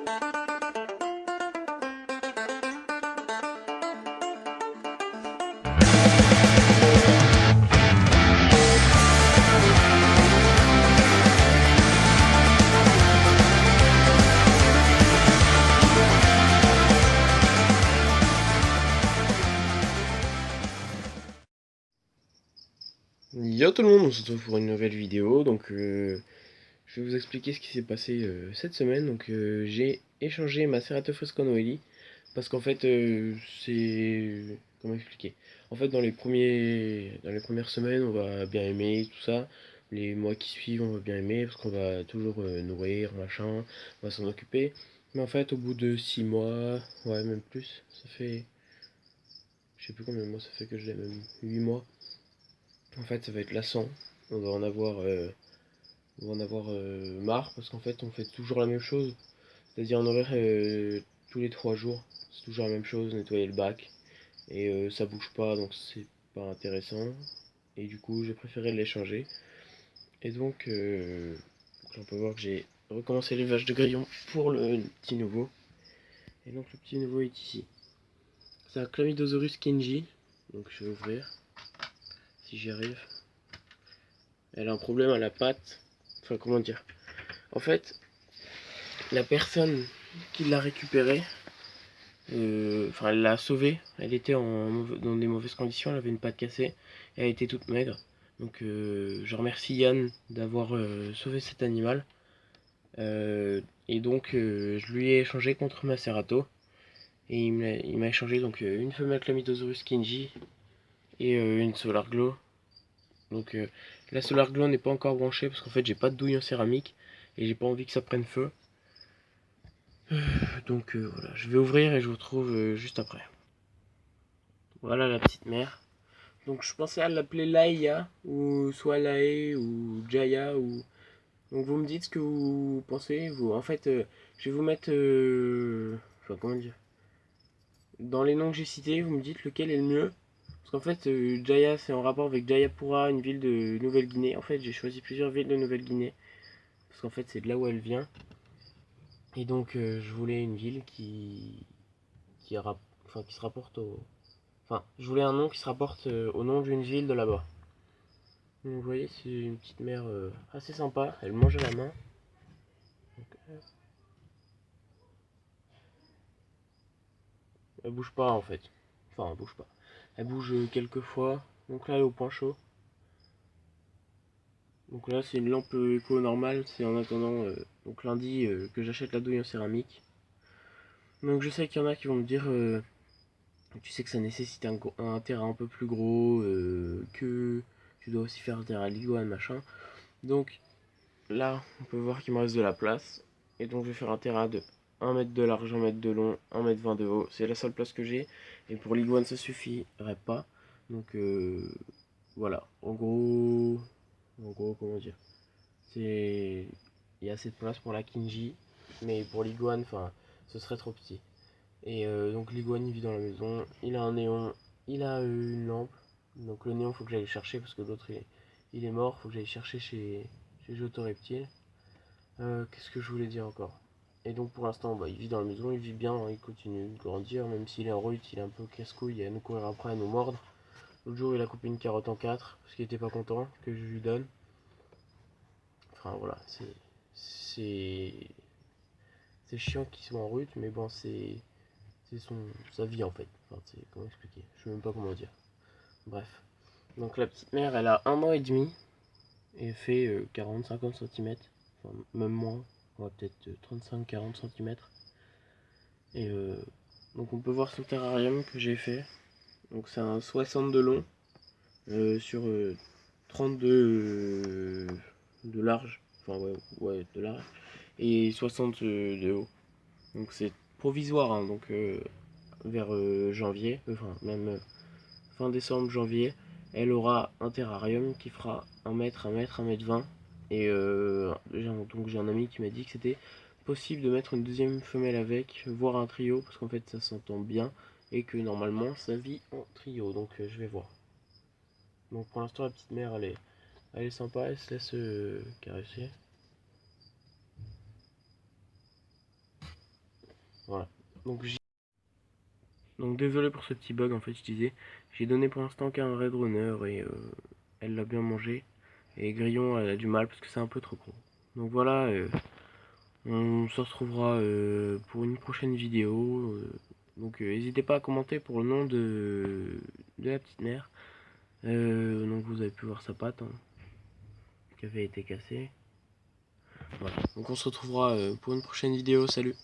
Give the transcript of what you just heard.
Yo tout le monde, on se retrouve pour une nouvelle vidéo. Donc je vais vous expliquer ce qui s'est passé cette semaine. Donc j'ai échangé ma Ceratophos Noeli parce qu'en fait c'est... Comment expliquer? En fait dans les premières semaines on va bien aimer tout ça. Les mois qui suivent on va bien aimer parce qu'on va toujours nourrir, machin, on va s'en occuper. Mais en fait au bout de 6 mois, ouais même plus, ça fait... Je sais plus combien de mois ça fait que je l'ai, même 8 mois. En fait ça va être lassant, on va en avoir... marre parce qu'en fait on fait toujours la même chose. C'est-à-dire en horaire tous les 3 jours, c'est toujours la même chose, nettoyer le bac. Et ça bouge pas donc c'est pas intéressant. Et du coup j'ai préféré l'échanger. Et donc là, on peut voir que j'ai recommencé l'élevage de grillons pour le petit nouveau. Et donc le petit nouveau est ici. C'est un Chlamydosaurus kinji. Donc je vais ouvrir. Si j'y arrive. Elle a un problème à la patte. Enfin comment dire. En fait, la personne qui l'a récupéré, enfin elle l'a sauvée, elle était dans des mauvaises conditions, elle avait une patte cassée, elle était toute maigre. Donc je remercie Yann d'avoir sauvé cet animal. Et donc je lui ai échangé contre ma Cerato. Et il m'a échangé donc une femelle Chlamydosaurus kinji et une Solar Glow. Donc la Solar Glow n'est pas encore branchée parce qu'en fait j'ai pas de douille en céramique et j'ai pas envie que ça prenne feu. Donc voilà, je vais ouvrir et je vous retrouve juste après. Voilà la petite mère. Donc je pensais à l'appeler Laïa, ou soit Lae, ou Jaya, ou... Donc vous me dites ce que vous pensez, vous. En fait, je vais vous mettre... Enfin, comment dire? Dans les noms que j'ai cités, vous me dites lequel est le mieux. Parce qu'en fait, Jaya, c'est en rapport avec Jayapura, une ville de Nouvelle-Guinée. En fait, j'ai choisi plusieurs villes de Nouvelle-Guinée. Parce qu'en fait, c'est de là où elle vient. Et donc, je voulais une ville qui se rapporte au... Enfin, je voulais un nom qui se rapporte au nom d'une ville de là-bas. Donc, vous voyez, c'est une petite mère assez sympa. Elle mange à la main. Donc, elle bouge pas en fait. Enfin, elle bouge pas. Elle bouge quelques fois. Donc là, elle est au point chaud. Donc là, c'est une lampe éco normale. C'est en attendant donc lundi que j'achète la douille en céramique. Donc je sais qu'il y en a qui vont me dire tu sais que ça nécessite un terrain un peu plus gros, que tu dois aussi faire un terrain liguane, machin. Donc là, on peut voir qu'il me reste de la place. Et donc je vais faire un terrain de 1 mètre de large, 1 mètre de long, 1 mètre 20 de haut. C'est la seule place que j'ai. Et pour l'iguane, ça suffirait pas. Donc voilà. En gros, comment dire. C'est... Il y a assez de place pour la Kinji. Mais pour l'iguane, enfin, ce serait trop petit. Et donc l'iguane, il vit dans la maison. Il a un néon. Il a une lampe. Donc le néon, faut que j'aille le chercher parce que l'autre, il est mort. Faut que j'aille chercher chez Joto Reptile. Qu'est-ce que je voulais dire encore? Et donc pour l'instant, bah, il vit dans la maison, il vit bien, hein, il continue de grandir, même s'il est en rut, il est un peu casse-couille à nous courir après, à nous mordre. L'autre jour, il a coupé une carotte en 4 parce qu'il était pas content que je lui donne. Enfin voilà, c'est chiant qu'il soit en rut, mais bon, c'est sa vie en fait. Enfin, c'est comment expliquer? Je sais même pas comment dire. Bref. Donc la petite mère, elle a 1 an et demi et fait 40-50 cm, enfin même moins, on va peut-être 35-40 cm. Et donc on peut voir son terrarium que j'ai fait. Donc c'est un 60 de long sur 32 de large. Enfin ouais, de large. Et 60 de haut. Donc c'est provisoire, hein, donc vers janvier, enfin même fin décembre, janvier, elle aura un terrarium qui fera 1 mètre, 1 mètre 20. Et donc j'ai un ami qui m'a dit que c'était possible de mettre une deuxième femelle avec, voire un trio, parce qu'en fait ça s'entend bien, et que normalement ça vit en trio, donc je vais voir. Donc pour l'instant la petite mère elle est sympa, elle se laisse caresser. Voilà. Donc désolé pour ce petit bug, en fait je disais, j'ai donné pour l'instant qu'un Red Runner et elle l'a bien mangé. Et Grillon elle a du mal parce que c'est un peu trop gros. Donc voilà, on se retrouvera pour une prochaine vidéo. Donc n'hésitez pas à commenter pour le nom de la petite mère. Donc vous avez pu voir sa patte hein, qui avait été cassée. Voilà. Donc on se retrouvera pour une prochaine vidéo. Salut!